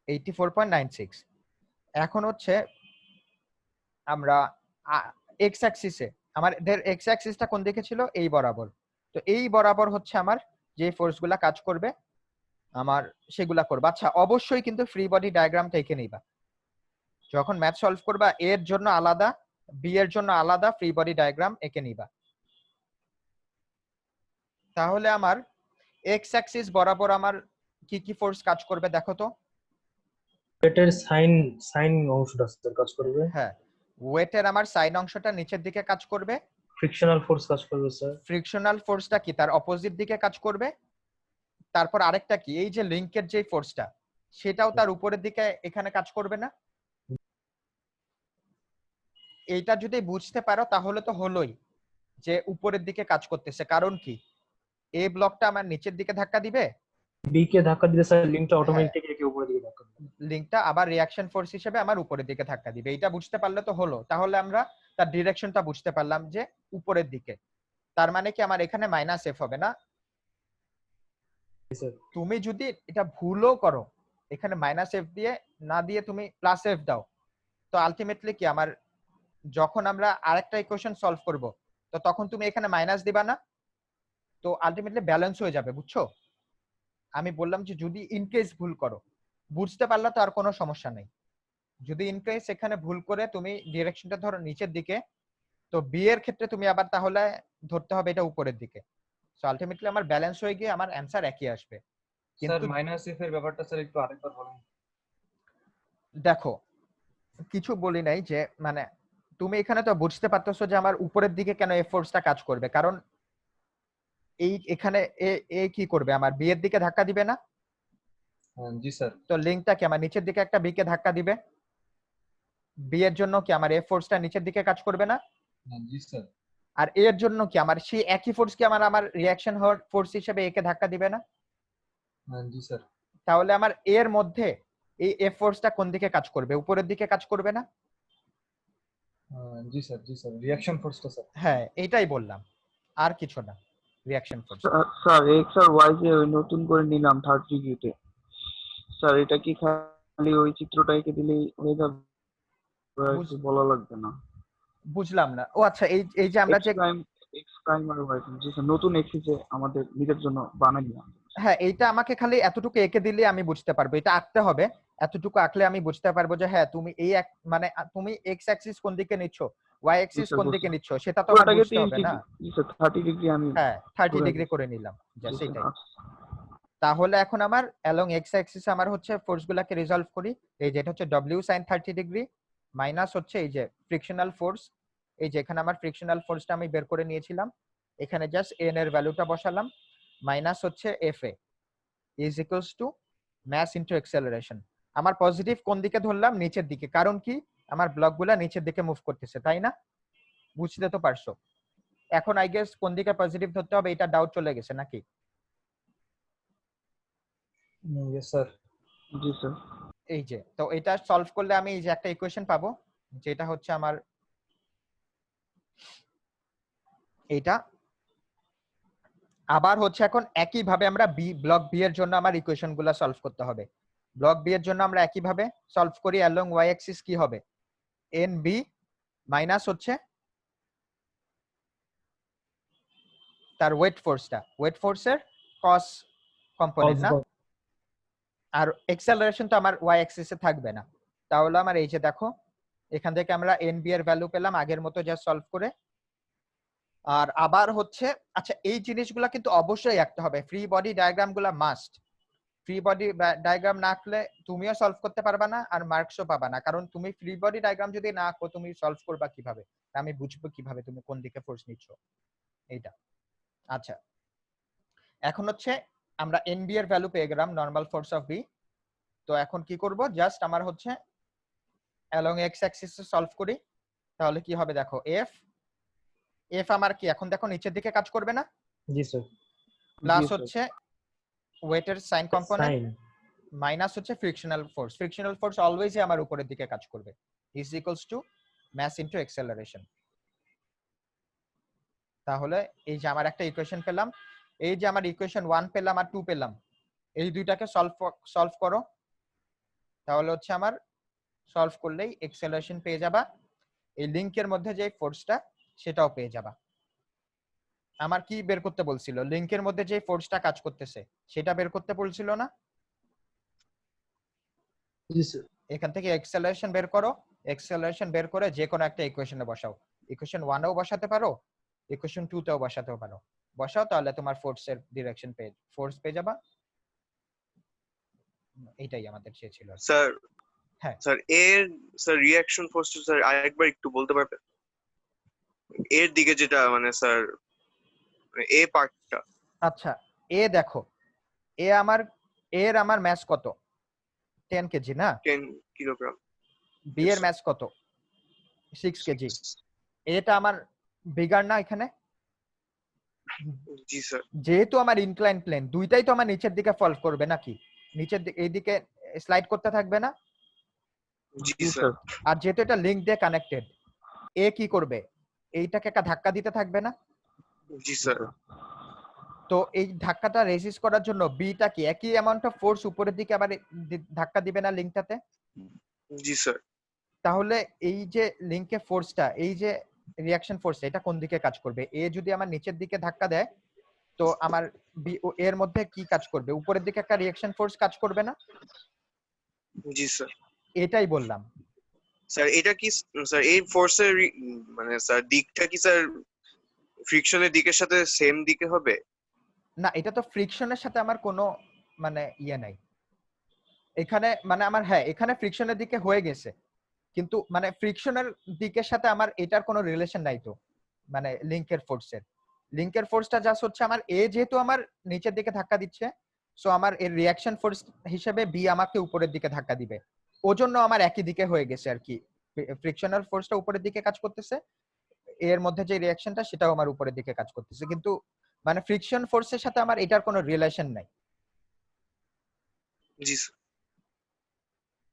84.96। এখন হচ্ছে আমরা এক্স অ্যাক্সিসে, আমাদের এক্স অ্যাক্সিসটা কোন দিকে ছিল, এই বরাবর। তো এই বরাবর হচ্ছে আমার যে ফোর্সগুলা কাজ করবে আমার সেগুলা করবে। আচ্ছা, অবশ্যই কিন্তু ফ্রি বডি ডায়াগ্রামটা এঁকে নিবা যখন ম্যাথ সলভ করবা, এর জন্য আলাদা, বি এর জন্য আলাদা ফ্রি বডি ডায়াগ্রাম এঁকে নিবা। তাহলে আমার এক্স অ্যাক্সিস বরাবর আমার কি কি ফোর্স কাজ করবে দেখো তো। ওয়েটের সাইন সাইন অংশটা স্যার কাজ করবে। হ্যাঁ, ওয়েটের আমার সাইন অংশটা নিচের দিকে কাজ করবে। ফ্রিকশনাল ফোর্স কাজ করবে স্যার। ফ্রিকশনাল ফোর্সটা কি তার অপোজিট দিকে কাজ করবে। তারপর আরেকটা কি, এই যে লিংকের যে ফোর্সটা সেটাও তার উপরের দিকে এখানে কাজ করবে না। এইটা যদি বুঝতে পারো তাহলে তো হলোই যে উপরের দিকে কাজ করতেছে। কারণ কি, এ ব্লকটা আমার নিচের দিকে ধাক্কা দিবে, বি কে ধাক্কা দিলে স্যার লিঙ্কটা হ্যাঁ। অটোমেটিক্যালি একে উপরের দিকে ধাক্কা দিবে। লিংকটা আবার রিঅ্যাকশন ফোর্স হিসেবে আমার উপরের দিকে ধাক্কা দিবে। এটা বুঝতে পারলে তো হলো। তাহলে আমরা তার ডিরেকশনটা বুঝতে পারলাম যে উপরের দিকে। তার মানে কি আমার এখানে মাইনাস এফ হবে না। স্যার তুমি যদি এটা ভুলও করো, এখানে মাইনাস এফ দিয়ে না দিয়ে তুমি প্লাস এফ দাও, তো আলটিমেটলি কি আমার যখন আমরা আরেকটা ইকুয়েশন সলভ করব তো তখন তুমি এখানে মাইনাস দিবা না, তো আলটিমেটলি ব্যালেন্স হয়ে যাবে। বুঝছো? আমি বললাম যে যদি ইনকেস ভুল করো, বুঝতে পারলে তো আর কোনো সমস্যা নেই। যদি ইনকেস এখানে ভুল করে তুমি ডিরেকশনটা ধরো নিচের দিকে, তো বি এর ক্ষেত্রে তুমি আবার তাহলে ধরতে হবে এটা উপরের দিকে। সো আলটিমেটলি আমার ব্যালেন্স হয়ে গিয়ে আমার অ্যানসার একই আসবে। স্যার কিন্তু মাইনাস এফ এর ব্যাপারটা স্যার একটু আরেকবার বলুন। দেখো, কিছু বলি নাই যে মানে তুমি এখানে তো বুঝতে পারতেছো যে আমার উপরের দিকে কেন এফ ফোর্সটা কাজ করবে। কারণ এই এখানে এ কি করবে, আমার বি এর দিকে ধাক্কা দিবে না। জি স্যার। তো লিংকটা কি আমার নিচের দিকে একটা বি কে ধাক্কা দিবে। বি এর জন্য কি আমার এফ ফোর্সটা নিচের দিকে কাজ করবে না। জি স্যার। আর এর জন্য কি আমার সেই একই ফোর্স কি আমার রিঅ্যাকশন হওয়ার ফোর্স হিসেবে একে ধাক্কা দিবে না। জি স্যার। তাহলে আমার এর মধ্যে এই এফ ফোর্সটা কোন দিকে কাজ করবে, উপরের দিকে কাজ করবে না। জি স্যার। জি স্যার, রিঅ্যাকশন ফোর্সটা স্যার। হ্যাঁ, এটাই বললাম, আর কিছু না, রিঅ্যাকশন ফোর্স। স্যার এক্স আর ওয়াই যে ওই নতুন করে নিলাম 30 ডিগ্রিতে, স্যার এটা কি খালি ওই চিত্রটা এঁকে দিলেই হয়ে যাবে? একটু বলা লাগবে না? বুঝলাম না। ও আচ্ছা, এই যে আমরা যে এক্স প্রাইম আর ওয়াই প্রাইম, জি স্যার, নতুন এক্সিসে আমাদের নিজের জন্য বানাই দিলাম। হ্যাঁ, এইটা আমাকে খালি এতটুকু এঁকে দিলে আমি বুঝতে পারবো, এটা আঁকতে হবে। এতটুকু আঁকলে আমি বুঝতে পারবো যে হ্যাঁ তুমি এই মানে তুমি এক্স অ্যাক্সিস কোন দিকে নিচ্ছ, ওয়াই অ্যাক্সিস কোন দিকে নিচ্ছ, সেটা তো আমার পুরোটাকে বুঝতে হবে না। জি স্যার 30 ডিগ্রি আমি হ্যাঁ, 30 করে ডিগ্রি দিচ্ছি। করে নিলাম, জাস্ট জি এটাই। স্যার। তাহলে এখন আমার অ্যালং এক্স অ্যাক্সিস আমার হচ্ছে ফোর্স গুলাকে রিজলভ করি। এই যেটা হচ্ছে w sin 30 ডিগ্রি মাইনাস হচ্ছে এই যে ফ্রিকশনাল ফোর্স, এই যে এখানে আমার ফ্রিকশনাল ফোর্সটা আমি বের করে নিয়েছিলাম, এখানে জাস্ট n এর ভ্যালুটা বসালাম, মাইনাস হচ্ছে fa is equals to mass into acceleration. আমার পজিটিভ কোন দিকে ধরলাম, নিচের দিকে, কারণ কি আমার ব্লকগুলা নিচের দিকে মুভ করতেছে, তাই না? বুঝতে তো পারছো। এখন আই গেস কোন দিকে পজিটিভ ধরতে হবে এটা ডাউট চলে গেছে নাকি? Yes sir. জি স্যার। এই যে, তো এটা সলভ করলে আমি এই যে একটা ইকুয়েশন পাবো, যেটা হচ্ছে আমার এইটা। আবার হচ্ছে এখন একই ভাবে আমরা ব্লক বি এর জন্য আমার ইকুয়েশন গুলা সলভ করতে হবে। ব্লক বি এর জন্য আমরা একই ভাবে সলভ করি। অ্যালং ওয়াই অ্যাক্সিস কি হবে, এন বি মাইনাস হচ্ছে তার ওয়েট ফোর্সটা, ওয়েট ফোর্সের কস কম্পোনেন্ট না, আর এক্সেলারেশন তো আমার ওয়াই অ্যাক্সিসে থাকবে না। তাহলে আমার এই যে দেখো, এখান থেকে আমরা এন বি এর ভ্যালু পেলাম আগের মতো যা সলভ করে। আর আবার হচ্ছে, আচ্ছা এই জিনিসগুলা কিন্তু অবশ্যই আঁকতে হবে, ফ্রি বডি ডায়াগ্রাম গুলা মাস্ট। ফ্রি বডি ডায়াগ্রাম না আঁকলে তুমিও সলভ করতে পারবা না আর মার্কসও পাবা না, কারণ তুমি ফ্রি বডি ডায়াগ্রাম যদি না আঁকো তুমি সলভ করবা কিভাবে? আমি বুঝবো কিভাবে তুমি কোন দিকে ফোর্স নিচ্ছ এইটা। আচ্ছা, এখন হচ্ছে আমরা এনবি এর ভ্যালু পেয়ে গেলাম, নরমাল ফোর্স অফ বি। তো এখন কি করব, জাস্ট আমার হচ্ছে অ্যালং এক্স অ্যাক্সিস সলভ করি। তাহলে কি হবে দেখো, এফ এফ আমার কি এখন দেখো নিচের দিকে কাজ করবে না, জি স্যার। Plus sir. হচ্ছে ওয়েটের সাইন কম্পোনেন্ট সাইন। মাইনাস হচ্ছে ফ্রিকশনাল ফোর্স। ফ্রিকশনাল ফোর্স অলওয়েজই আমার উপরের দিকে কাজ করবে, is equals to mass into acceleration. তাহলে এই যে আমার একটা ইকুয়েশন পেলাম, এই যে আমার ইকুয়েশন 1 পেলাম আর 2 পেলাম, এই দুইটাকে সলভ করো। তাহলে হচ্ছে আমার সলভ করলেই অ্যাক্সেলারেশন পেয়ে যাবা, এই লিংকের মধ্যে যে ফোর্সটা সেটাও পেয়ে যাবা। আমার কি বের করতে বলছিল? লিংকের মধ্যে যে ফোর্সটা কাজ করতেছে সেটা বের করতে বলছিল না? জি স্যার। এখান থেকে অ্যাক্সেলারেশন বের করো, অ্যাক্সেলারেশন বের করে যে কোনো একটা ইকুয়েশনে বসাও। ইকুয়েশন 1 এও বসাতে পারো, ইকুয়েশন 2 তেও বসাতে পারো। বসাও, তাহলে তোমার ফোর্সের ডিরেকশন ফোর্স পেয়ে যাবা। এটাই আমাদের চেয়েছিল। স্যার হ্যাঁ স্যার এর স্যার রিঅ্যাকশন ফোর্স স্যার আরেকবার একটু বলতে পারবেন? এর দিকে যেটা মানে স্যার এ পার্টটা। আচ্ছা, এ দেখো, এর আমার ম্যাস কত? 10 কেজি না? 10 কিলোগ্রাম। বি এর ম্যাস কত? 6 কেজি। এটা আমার বিগার না এখানে? জি স্যার। যেহেতু আমার ইনক্লাইন প্লেন, দুইটাই তো আমার নিচের দিকে ফল করবে নাকি? নিচের দিকে এইদিকে স্লাইড করতে থাকবে না? জি জি স্যার। স্যার। আর যেহেতু এটা লিংক দিয়ে কানেক্টেড, এ কি করবে? এইটাকে একটা ধাক্কা দিতে থাকবে না? জি স্যার। তো এই ধাক্কাটা রেজিস্ট করার জন্য বিটা কি একই অ্যামাউন্ট অফ ফোর্স উপরের দিকে আবার ধাক্কা দিবে না লিংকটাতে? জি স্যার। তাহলে এই যে লিংকে ফোর্সটা, এই যে রিঅ্যাকশন ফোর্স, এটা কোন দিকে কাজ করবে? এ যদি আমার নিচের দিকে ধাক্কা দেয় তো আমার এর মধ্যে কি কাজ করবে? উপরের দিকে একটা রিঅ্যাকশন ফোর্স কাজ করবে না? জি স্যার। এটাই বললাম। স্যার এটা কি স্যার এই ফোর্সের মানে স্যার দিকটা কি স্যার ফ্রিকশনের দিকের সাথে সেম দিকে হবে? না, এটা তো ফ্রিকশনের সাথে আমার কোনো মানে ইয়ে নাই এখানে, মানে আমার, হ্যাঁ এখানে ফ্রিকশনের দিকে হয়ে গেছে, কিন্তু মানে ফ্রিকশনের দিকের সাথে আমার এটার কোনো রিলেশন নাই তো, মানে লিংকের ফোর্সটা জাস্ট হচ্ছে আমার এ যেহেতু আমার নিচের দিকে ধাক্কা দিচ্ছে, সো আমার এর রিঅ্যাকশন ফোর্স হিসেবে বি আমাকে উপরের দিকে ধাক্কা দিবে, ওজন্য আমার একই দিকে হয়ে গেছে আর কি। ফ্রিকশনাল ফোর্সটা উপরের দিকে কাজ করতেছে, এর মধ্যে যে রিঅ্যাকশনটা সেটাও আমার উপরের দিকে কাজ করতেছে, কিন্তু মানে ফ্রিকশন ফোর্সের সাথে আমার এটার কোনো রিলেশন নাই। জি স্যার।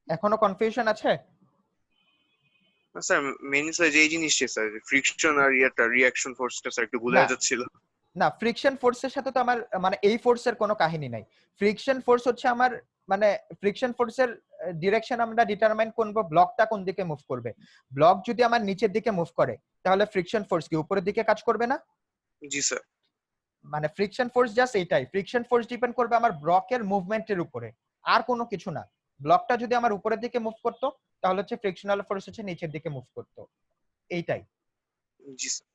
এখনো কনফিউশন আছে? স্যার মেইন স্যার এই জিনিসটা স্যার ফ্রিকশন আর ইয়াটা রিঅ্যাকশন ফোর্সটা স্যার একটু ভুলে না। যাচ্ছিল। না, ফ্রিকশন ফোর্সের সাথে তো আমার মানে এই ফোর্সের কোনো কাহিনী নাই। ফ্রিকশন ফোর্স হচ্ছে আমার মানে ফ্রিকশন ফোর্সের ডিরেকশন আমরা ডিটারমাইন করব ব্লকটা কোন দিকে মুভ করবে। ব্লক যদি আমার নিচের দিকে মুভ করে তাহলে ফ্রিকশন ফোর্স কি উপরের দিকে কাজ করবে না? জি স্যার। মানে ফ্রিকশন ফোর্স জাস্ট এইটাই, ফ্রিকশন ফোর্স ডিপেন্ড করবে আমার ব্লকের মুভমেন্টের উপরে, আর কোনো কিছু না। ব্লকটা যদি আমার উপরের দিকে মুভ করতো তাহলে হচ্ছে ফ্রিকশনাল ফোর্স হচ্ছে নিচের দিকে মুভ করতো, এইটাই। জি স্যার।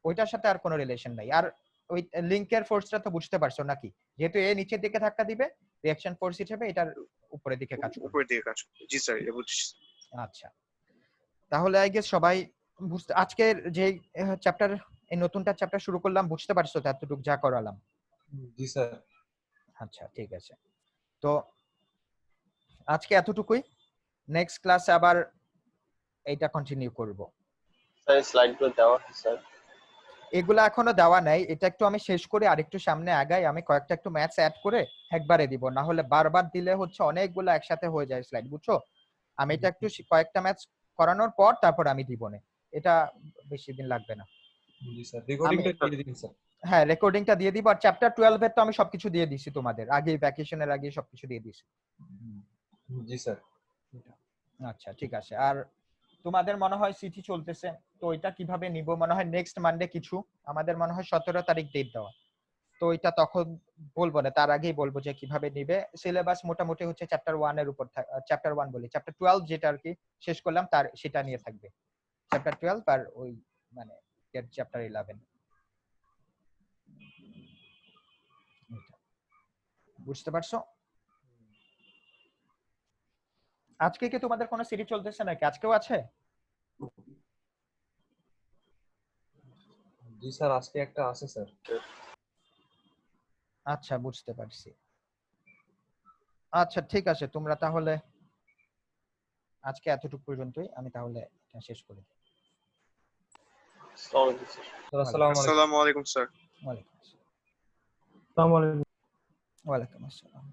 ওইটার সাথে আর কোনো রিলেশন নাই। আর ওই লিংকের ফোর্সটা তো বুঝতে পারছো নাকি? যেহেতু এ নিচের দিকে ধাক্কা দিবে, রিঅ্যাকশন ফোর্স হিসেবে এটার উপরের দিকে কাজ করবে। উপরের দিকে কাজ করবে। জি স্যার এটা বুঝছি। আচ্ছা, তাহলে আই গেস সবাই আজকের যে চ্যাপ্টার, এই নতুনটা চ্যাপ্টার শুরু করলাম, বুঝতে পারছো তো এতটুকু যা করালাম? জি স্যার। আচ্ছা ঠিক আছে, তো আজকে এতটুকুই। নেক্সট ক্লাসে আবার এইটা কন্টিনিউ করব। স্যার স্লাইডগুলো দেওয়া হয় স্যার? এগুলো এখনো দেওয়া নাই, এটা একটু আমি শেষ করে আরেকটু সামনে আগাই, আমি কয়েকটা একটু ম্যাথস অ্যাড করে একবারে দিব, না হলে বারবার দিলে হচ্ছে অনেকগুলো একসাথে হয়ে যায় স্লাইড, বুঝছো? আমি এটা একটু কয়েকটা ম্যাথস করানোর পর তারপর আমি দিব না, এটা বেশি দিন লাগবে না। জি স্যার, রেকর্ডিংটা দিয়ে দিন স্যার। হ্যাঁ, রেকর্ডিংটা দিয়ে দিব, আর চ্যাপ্টার 12 এর তো আমি সবকিছু দিয়ে দিছি তোমাদের আগে, ভ্যাকেশনের আগে সবকিছু দিয়ে দিছি। জি স্যার। আচ্ছা ঠিক আছে। আর তোমাদের মনে হয় সিটি চলতেছে, তো এটা কিভাবে নিব? মনে হয় নেক্সট মানডে কিছু, আমাদের মনে হয় 17 তারিখ ডেট দেওয়া, তো এটা তখন বলবো না, তার আগেই বলবো যে কিভাবে নিবে। সিলেবাস মোটামুটি হচ্ছে চ্যাপ্টার 1 এর উপর, চ্যাপ্টার 1 বলি, চ্যাপ্টার 12 যেটা আর কি শেষ করলাম তার সেটা নিয়ে থাকবে, চ্যাপ্টার 12 আর ওই মানে চ্যাপ্টার 11। বুঝতে পারছো? আজকে কি তোমাদের কোনো সিরিজ চলতেছে নাকি? আজকেও আছে? জি স্যার, আজকে একটা আছে স্যার। আচ্ছা, বুঝতে পারছি। আচ্ছা ঠিক আছে, তোমরা তাহলে আজকে এতটুকু পর্যন্তই, আমি তাহলে এটা শেষ করি। আসসালামু আলাইকুম স্যার। স্যার আসসালামু আলাইকুম। আসসালামু আলাইকুম স্যার। ওয়ালাইকুম আসসালাম। আসসালামু আলাইকুম। ওয়ালাইকুম আসসালাম।